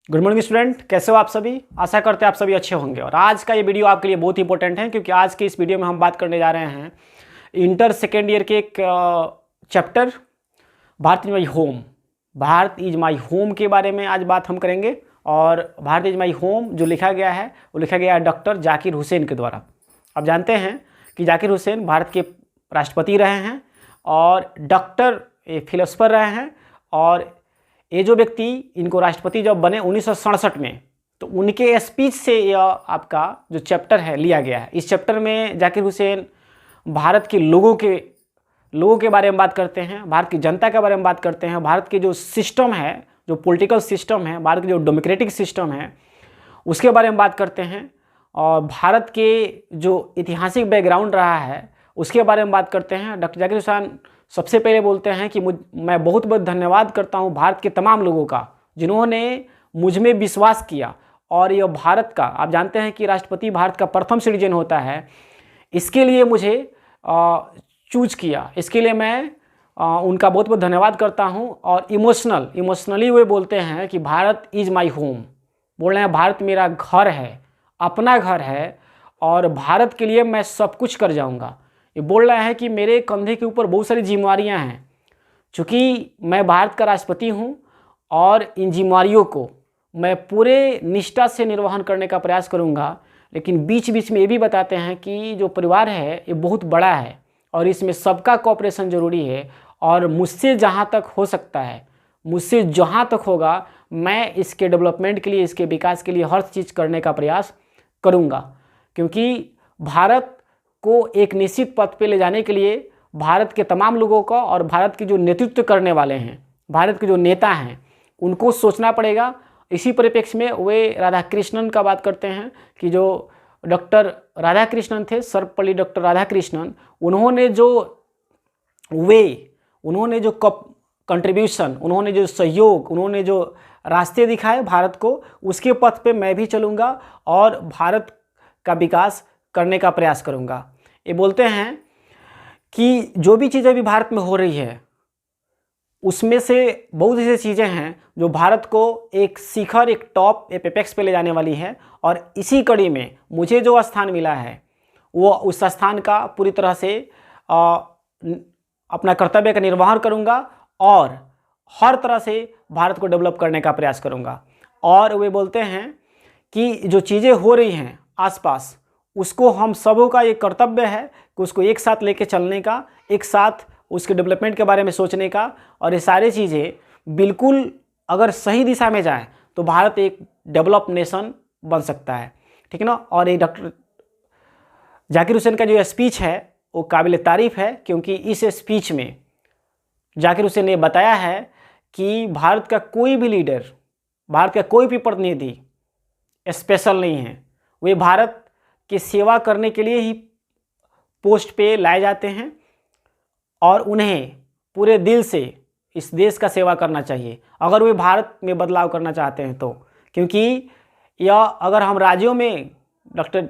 Good morning student, कैसे हो आप सभी। आशा करते हैं आप सभी अच्छे होंगे। और आज का ये वीडियो आपके लिए बहुत इंपॉर्टेंट है क्योंकि आज के इस वीडियो में हम बात करने जा रहे हैं इंटर सेकेंड ईयर के एक chapter Bharat is my home. Bharat is my home के बारे में आज बात हम करेंगे। और भारत इज माई होम जो लिखा गया है वो लिखा गया है डॉक्टर जाकिर हुसैन के द्वारा। आप जानते हैं कि जाकिर हुसैन भारत के राष्ट्रपति रहे हैं और डॉक्टर फिलोसफर रहे हैं। और ये जो व्यक्ति इनको राष्ट्रपति जब बने 1967 में, तो उनके स्पीच से यह आपका जो चैप्टर है लिया गया है। इस चैप्टर में जाकिर हुसैन भारत के लोगों के बारे में बात करते हैं, भारत की जनता के बारे में बात करते हैं, भारत के जो सिस्टम है, जो पॉलिटिकल सिस्टम है, भारत के जो डेमोक्रेटिक सिस्टम है उसके बारे में बात करते हैं। और भारत के जो ऐतिहासिक बैकग्राउंड रहा है उसके बारे में बात करते हैं। डॉक्टर जाकिर हुसैन सबसे पहले बोलते हैं कि मैं बहुत बहुत धन्यवाद करता हूं भारत के तमाम लोगों का जिन्होंने मुझ में विश्वास किया। और यह भारत का, आप जानते हैं कि राष्ट्रपति भारत का प्रथम सिटीजन होता है, इसके लिए मुझे चूज किया, इसके लिए मैं उनका बहुत बहुत धन्यवाद करता हूं। और इमोशनली वे बोलते हैं कि भारत इज़ माई होम। बोल रहे हैं भारत मेरा घर है, अपना घर है और भारत के लिए मैं सब कुछ कर जाऊंगा। ये बोल रहा है कि मेरे कंधे के ऊपर बहुत सारी जिम्मेवारियां हैं, चूँकि मैं भारत का राष्ट्रपति हूं और इन जिम्मेवारियों को मैं पूरे निष्ठा से निर्वहन करने का प्रयास करूंगा। लेकिन बीच बीच में ये भी बताते हैं कि जो परिवार है ये बहुत बड़ा है और इसमें सबका कोऑपरेशन ज़रूरी है। और मुझसे जहाँ तक हो सकता है, मुझसे जहाँ तक होगा, मैं इसके डेवलपमेंट के लिए, इसके विकास के लिए हर चीज़ करने का प्रयास करूँगा। क्योंकि भारत को एक निश्चित पथ पे ले जाने के लिए भारत के तमाम लोगों को और भारत के जो नेतृत्व करने वाले हैं, भारत के जो नेता हैं, उनको सोचना पड़ेगा। इसी परिप्रेक्ष्य में वे राधा कृष्णन का बात करते हैं कि जो डॉक्टर राधा कृष्णन थे, सर्वपल्ली डॉक्टर राधा कृष्णन, उन्होंने जो कंट्रीब्यूशन, उन्होंने जो सहयोग, उन्होंने जो रास्ते दिखाए भारत को, उसके पथ पे मैं भी चलूँगा और भारत का विकास करने का प्रयास करूँगा। ये बोलते हैं कि जो भी चीज़ें अभी भारत में हो रही है उसमें से बहुत ऐसी चीज़ें हैं जो भारत को एक शिखर, एक टॉप, एक एपेक्स पे ले जाने वाली है। और इसी कड़ी में मुझे जो स्थान मिला है वो उस स्थान का पूरी तरह से अपना कर्तव्य का निर्वहन करूँगा और हर तरह से भारत को डेवलप करने का प्रयास करूँगा। और वे बोलते हैं कि जो चीज़ें हो रही हैं आसपास, उसको हम सबों का ये कर्तव्य है कि उसको एक साथ लेके चलने का, एक साथ उसके डेवलपमेंट के बारे में सोचने का। और ये सारी चीज़ें बिल्कुल अगर सही दिशा में जाए तो भारत एक डेवलप नेशन बन सकता है, ठीक है ना। और ये डॉक्टर जाकिर हुसैन का जो स्पीच है वो काबिल तारीफ़ है, क्योंकि इस स्पीच में जाकिर हुसैन ने बताया है कि भारत का कोई भी लीडर, भारत का कोई भी प्रतिनिधि स्पेशल नहीं है। वे भारत की सेवा करने के लिए ही पोस्ट पे लाए जाते हैं और उन्हें पूरे दिल से इस देश का सेवा करना चाहिए अगर वे भारत में बदलाव करना चाहते हैं तो। क्योंकि यह अगर हम राज्यों में, डॉक्टर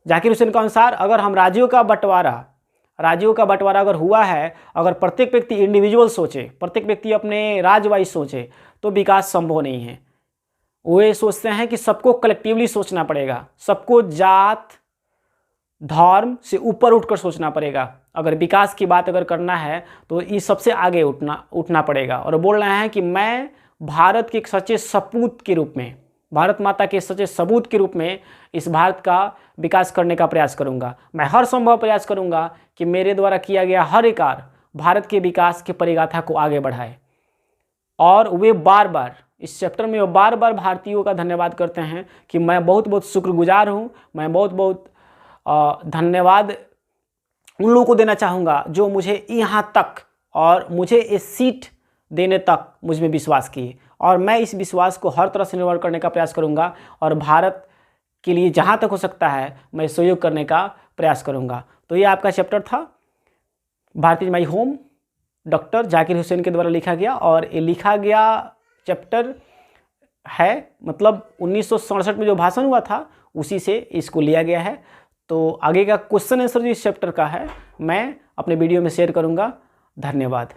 जाकिर हुसैन के अनुसार, अगर हम राज्यों का बंटवारा अगर हुआ है, अगर प्रत्येक व्यक्ति इंडिविजुअल सोचे, प्रत्येक व्यक्ति अपने राज्य वाइज सोचे, तो विकास संभव नहीं है। वे सोचते हैं कि सबको कलेक्टिवली सोचना पड़ेगा, सबको जात धर्म से ऊपर उठकर सोचना पड़ेगा। अगर विकास की बात अगर करना है तो इस सबसे आगे उठना पड़ेगा। और बोल रहे हैं कि मैं भारत के एक सच्चे सपूत के रूप में, भारत माता के सच्चे सबूत के रूप में इस भारत का विकास करने का प्रयास करूंगा। मैं हर संभव प्रयास करूंगा कि मेरे द्वारा किया गया हर एक कार्य भारत के विकास की परिगाथा को आगे बढ़ाए। और वे बार बार इस चैप्टर में बार बार भारतीयों का धन्यवाद करते हैं कि मैं बहुत बहुत शुक्रगुजार हूँ, मैं बहुत बहुत धन्यवाद उन लोगों को देना चाहूँगा जो मुझे यहाँ तक और मुझे इस सीट देने तक मुझ में विश्वास किए। और मैं इस विश्वास को हर तरह से निर्भर करने का प्रयास करूँगा और भारत के लिए जहाँ तक हो सकता है मैं सहयोग करने का प्रयास करूँगा। तो ये आपका चैप्टर था Bharat is my home, doctor Zakir Hussain के द्वारा लिखा गया। और ये लिखा गया चैप्टर है, मतलब 1967 में जो भाषण हुआ था उसी से इसको लिया गया है। तो आगे का क्वेश्चन आंसर जो इस चैप्टर का है मैं अपने वीडियो में शेयर करूंगा। धन्यवाद।